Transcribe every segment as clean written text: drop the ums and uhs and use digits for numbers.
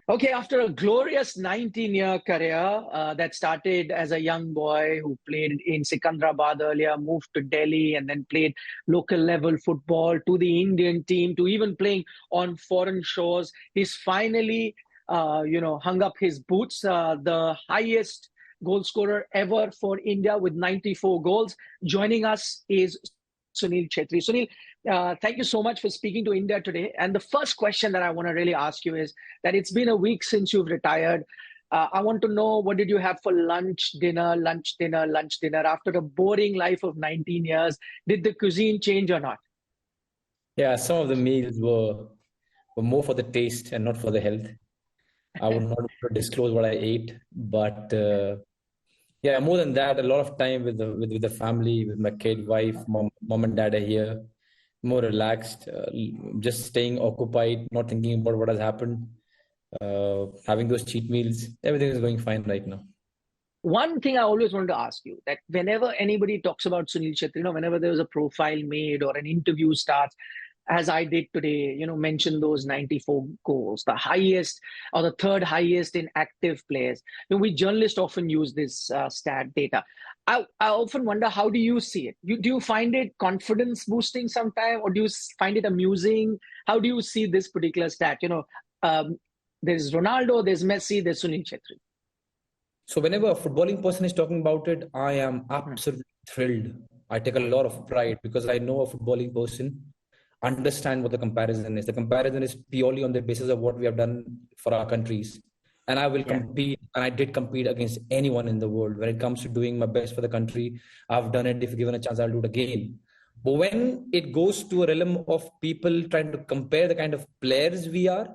Okay, after a glorious 19-year career that started as a young boy who played in Sikandrabad earlier, moved to Delhi and then played local level football to the Indian team, to even playing on foreign shores, he's finally, hung up his boots. The highest goal scorer ever for India with 94 goals. Joining us is Sunil Chhetri. Sunil, thank you so much for speaking to India today. And the first question that I want to really ask you is that it's been a week since you've retired. I want to know, what did you have for lunch, dinner, lunch, dinner, lunch, dinner after a boring life of 19 years? Did the cuisine change or not? Yeah, some of the meals were more for the taste and not for the health. I would not want to disclose what I ate, but yeah, more than that, a lot of time with the family, with my kid, wife, mom and dad are here, more relaxed, just staying occupied, not thinking about what has happened, having those cheat meals. Everything is going fine right now. One thing I always wanted to ask you, that whenever anybody talks about Sunil Chhetri, whenever there's a profile made or an interview starts, as I did today, mention those 94 goals, the highest or the third highest in active players. We journalists often use this stat data. I often wonder, how do you see it? Do you find it confidence boosting sometime, or do you find it amusing? How do you see this particular stat? There's Ronaldo, there's Messi, there's Sunil Chhetri. So whenever a footballing person is talking about it, I am absolutely thrilled. I take a lot of pride because I know a footballing person understand what the comparison is. The comparison is purely on the basis of what we have done for our countries. And I will compete, and I did compete against anyone in the world. When it comes to doing my best for the country, I've done it. If given a chance, I'll do it again. But when it goes to a realm of people trying to compare the kind of players we are,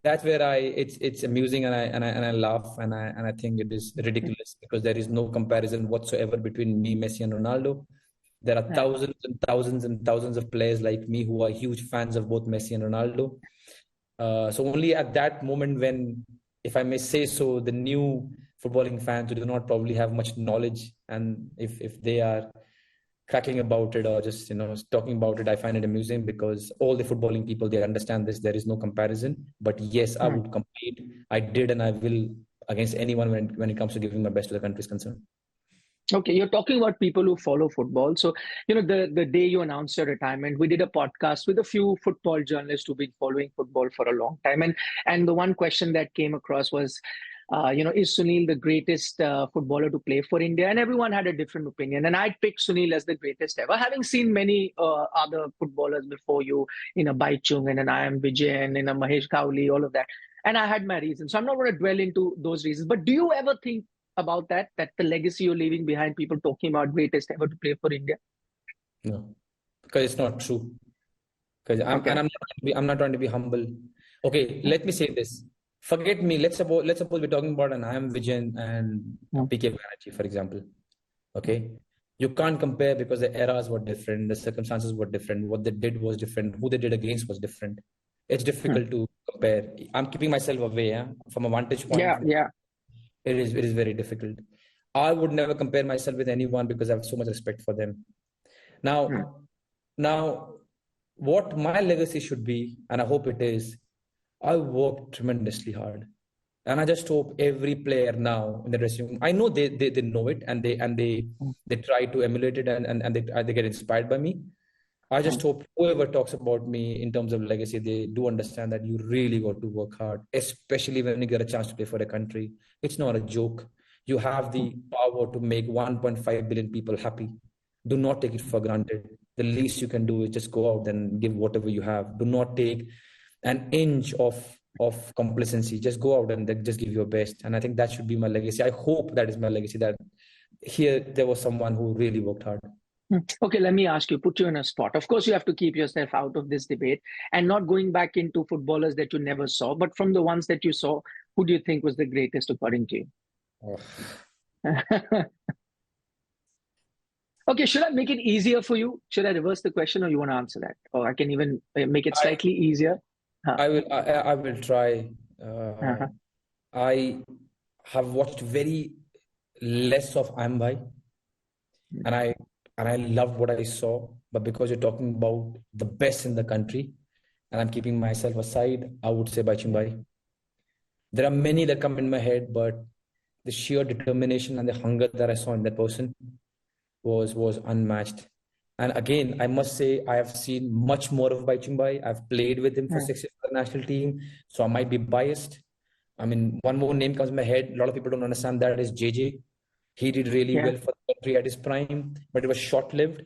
that's where it's amusing, and I laugh, and I think it is ridiculous, because there is no comparison whatsoever between me, Messi, and Ronaldo. There are thousands and thousands and thousands of players like me who are huge fans of both Messi and Ronaldo. So only at that moment, when, if I may say so, the new footballing fans who do not probably have much knowledge, and if they are cracking about it or just talking about it, I find it amusing, because all the footballing people, they understand this. There is no comparison. But yes, I would compete. I did, and I will, against anyone when it comes to giving my best to the country is concerned. Okay, you're talking about people who follow football. So, the day you announced your retirement, we did a podcast with a few football journalists who've been following football for a long time. And the one question that came across was, is Sunil the greatest footballer to play for India? And everyone had a different opinion. And I'd pick Sunil as the greatest ever, having seen many other footballers before you, in a Baichung and an I.M. Vijayan, in a Mahesh Kawli, all of that. And I had my reasons. So I'm not going to dwell into those reasons. But do you ever think about that the legacy you're leaving behind, people talking about greatest ever to play for India? No, because it's not true. Because I'm not trying to be humble. Okay, let me say this. Forget me. Let's suppose we're talking about an I.M. Vijayan and PK Banerjee, for example. Okay, you can't compare, because the eras were different, the circumstances were different, what they did was different, who they did against was different. It's difficult to compare. I'm keeping myself away from a vantage point. It is very difficult. I would never compare myself with anyone, because I have so much respect for them. Now, what my legacy should be, and I hope it is, I worked tremendously hard, and I just hope every player now in the dressing room, I know they know it, and they try to emulate it, and they get inspired by me. I just hope whoever talks about me in terms of legacy, they do understand that you really got to work hard, especially when you get a chance to play for a country. It's not a joke. You have the power to make 1.5 billion people happy. Do not take it for granted. The least you can do is just go out and give whatever you have. Do not take an inch of complacency. Just go out and just give your best. And I think that should be my legacy. I hope that is my legacy, that here there was someone who really worked hard. Okay, let me ask you, put you in a spot. Of course, you have to keep yourself out of this debate and not going back into footballers that you never saw. But from the ones that you saw, who do you think was the greatest according to you? Okay, should I make it easier for you? Should I reverse the question, or you want to answer that? Or I can even make it slightly easier. I will try. I have watched very less of Ambai, and I loved what I saw. But because you're talking about the best in the country, and I'm keeping myself aside, I would say Baichung Bhai. There are many that come in my head, but the sheer determination and the hunger that I saw in that person was unmatched. And again, I must say, I have seen much more of Baichung Bhai. I've played with him for 6 years for the national team, so I might be biased. I mean, one more name comes in my head. A lot of people don't understand that is JJ. He did really well for the country at his prime, but it was short-lived.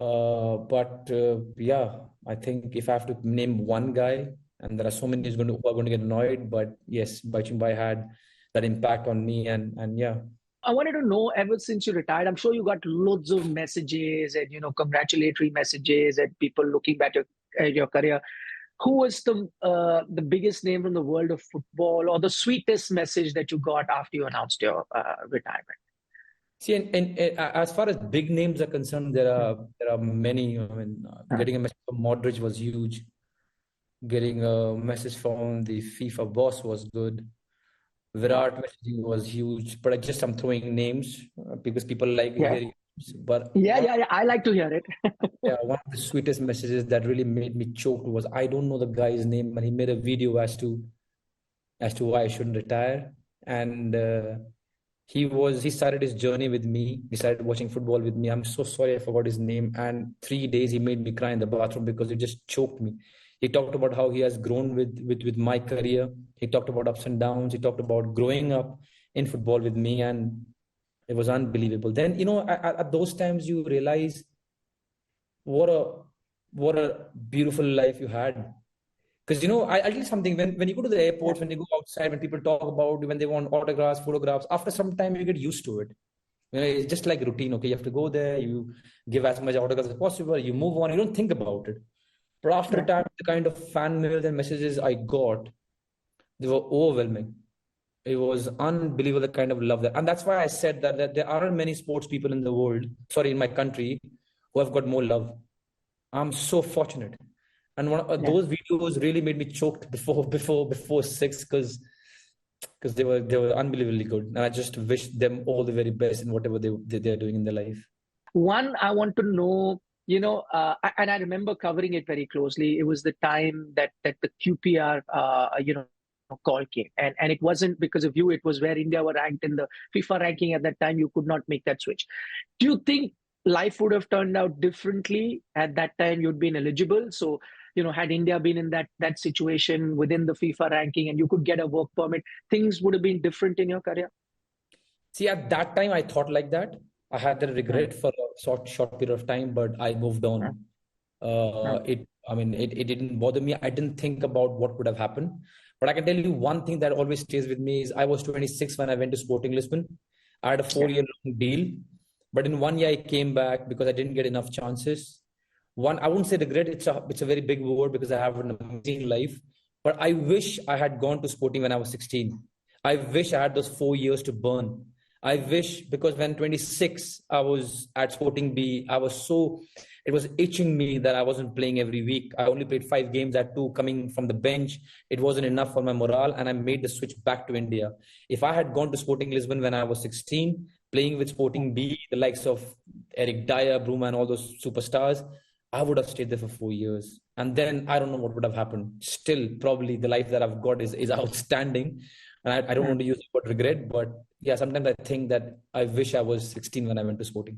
Yeah, I think if I have to name one guy, and there are so many who are going to get annoyed, but yes, Baichung Bhai had that impact on me, and yeah. I wanted to know, ever since you retired, I'm sure you got loads of messages and, congratulatory messages and people looking back at your career. Who was the biggest name from the world of football, or the sweetest message that you got after you announced your retirement? See, and as far as big names are concerned, there are many. I mean, getting a message from Modric was huge. Getting a message from the FIFA boss was good. Virat messaging was huge, but I'm throwing names because people like hearing names. But I like to hear it. yeah, one of the sweetest messages that really made me choke was, I don't know the guy's name, and he made a video as to why I shouldn't retire. And he started his journey with me. He started watching football with me. I'm so sorry I forgot his name. And 3 days he made me cry in the bathroom because it just choked me. He talked about how he has grown with my career. He talked about ups and downs. He talked about growing up in football with me, and it was unbelievable. Then, at those times you realize what a beautiful life you had. Because, I'll tell you something, when you go to the airport, when you go outside, when people talk about when they want autographs, photographs, after some time you get used to it. It's just like routine. Okay, you have to go there, you give as much autographs as possible, you move on, you don't think about it. But after a time, the kind of fan mail and messages I got, they were overwhelming. It was unbelievable, the kind of love that. And that's why I said that there aren't many sports people in my country, who have got more love. I'm so fortunate. And those videos really made me choked before 6, because they were unbelievably good. And I just wish them all the very best in whatever they're doing in their life. One, I want to know, and I remember covering it very closely. It was the time that the QPR, call came. And it wasn't because of you. It was where India were ranked in the FIFA ranking at that time. You could not make that switch. Do you think life would have turned out differently at that time? You'd been eligible. So, had India been in that situation within the FIFA ranking and you could get a work permit, things would have been different in your career? See, at that time, I thought like that. I had the regret for a short period of time, but I moved on. It didn't bother me. I didn't think about what would have happened. But I can tell you one thing that always stays with me is I was 26 when I went to Sporting Lisbon. I had a 4-year-long deal. But in 1 year, I came back because I didn't get enough chances. I wouldn't say regret. It's a very big word because I have an amazing life. But I wish I had gone to Sporting when I was 16. I wish I had those 4 years to burn. I wish, because when 26, I was at Sporting B, it was itching me that I wasn't playing every week. I only played 5 games at 2 coming from the bench. It wasn't enough for my morale, and I made the switch back to India. If I had gone to Sporting Lisbon when I was 16, playing with Sporting B, the likes of Eric Dyer, Bruma, and all those superstars, I would have stayed there for 4 years. And then I don't know what would have happened. Still, probably the life that I've got is outstanding. And I don't want to use the word regret, but yeah, sometimes I think that I wish I was 16 when I went to Sporting.